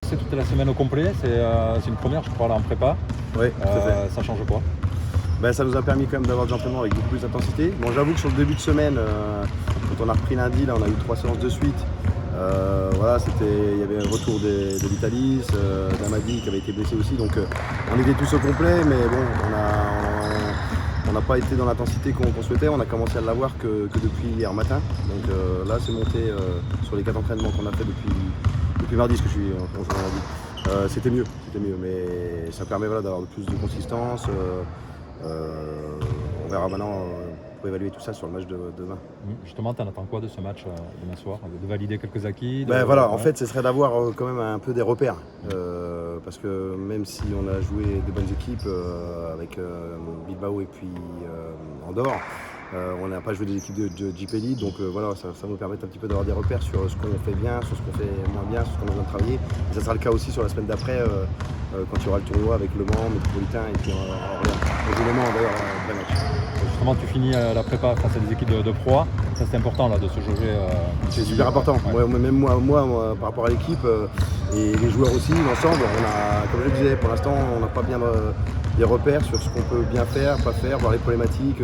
c'est toute la semaine au complet, c'est une première, je crois, là en prépa. Oui, tout à fait. Ça change quoi? Ça nous a permis quand même d'avoir des entraînements avec beaucoup plus d'intensité. Bon, j'avoue que sur le début de semaine, quand on a repris lundi, là, on a eu 3 séances de suite. Il y avait un retour de Vitalis, d'Amadi qui avait été blessé aussi. Donc on était tous au complet, mais bon, on n'a pas été dans l'intensité qu'on souhaitait. On a commencé à l'avoir que depuis hier matin. Donc là, c'est monté sur les 4 entraînements qu'on a fait depuis mardi, parce que je suis en congé mardi. C'était mieux, mais ça permet d'avoir plus de consistance. On verra maintenant pour évaluer tout ça sur le match de demain. Justement, tu en attends quoi de ce match demain soir? De valider quelques acquis? En fait, ce serait d'avoir quand même un peu des repères. Parce que même si on a joué de bonnes équipes avec Bilbao et puis Andorre, on n'a pas joué des équipes de JP Elite, donc ça nous permet un petit peu d'avoir des repères sur ce qu'on fait bien, sur ce qu'on fait moins bien, sur ce qu'on a besoin de travailler. Et ça sera le cas aussi sur la semaine d'après, quand il y aura le tournoi avec Le Mans, Métropolitain et puis Le Mans d'ailleurs, un vrai match. Justement, tu finis la prépa face à des équipes de Pro A. Ça, c'est important là, de se jauger. C'est super important. Ouais. Moi, par rapport à l'équipe et les joueurs aussi, l'ensemble, comme je le disais, pour l'instant, on n'a pas bien des repères sur ce qu'on peut bien faire, pas faire, voir les problématiques.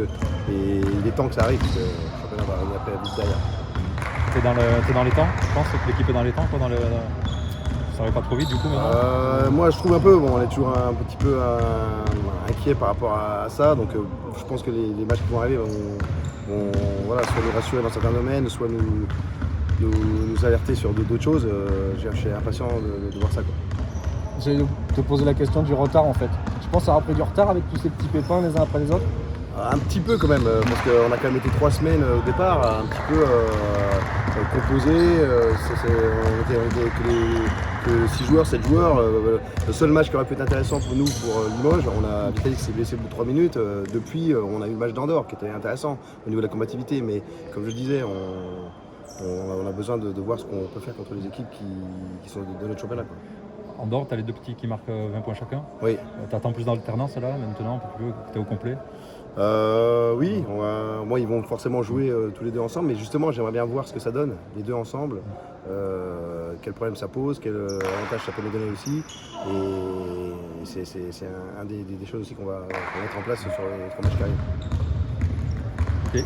Et il est temps que ça arrive, parce que le championnat va arriver après vite derrière. T'es dans les temps? Je pense que l'équipe est dans les temps, quoi, ça va pas trop vite du coup maintenant? Moi je trouve un peu, on est toujours un petit peu inquiet par rapport à ça, donc je pense que les matchs qui vont arriver vont soit nous rassurer dans certains domaines, soit nous alerter sur d'autres choses. Je suis impatient de voir ça, quoi. J'allais te poser la question du retard en fait. Je pense que ça aura pris du retard avec tous ces petits pépins les uns après les autres? Un petit peu quand même, parce qu'on a quand même été 3 semaines au départ, un petit peu composés. On était que 6 joueurs, 7 joueurs. Le seul match qui aurait pu être intéressant pour nous, pour Limoges, on a Vitalis qui s'est blessé au bout de 3 minutes. Depuis, on a eu le match d'Andorre qui était intéressant au niveau de la combativité, mais comme je disais, on a besoin de voir ce qu'on peut faire contre les équipes qui sont de notre championnat, quoi. Andorre, tu as les 2 petits qui marquent 20 points chacun. Oui. Tu attends plus d'alternance là, maintenant, un peu plus que tu es au complet? Oui, moi ils vont forcément jouer tous les deux ensemble, mais justement j'aimerais bien voir ce que ça donne, les deux ensemble, quel problème ça pose, quel avantage ça peut nous donner aussi, et c'est un des choses aussi qu'on va mettre en place sur les 3 matchs qui arrivent. Ok.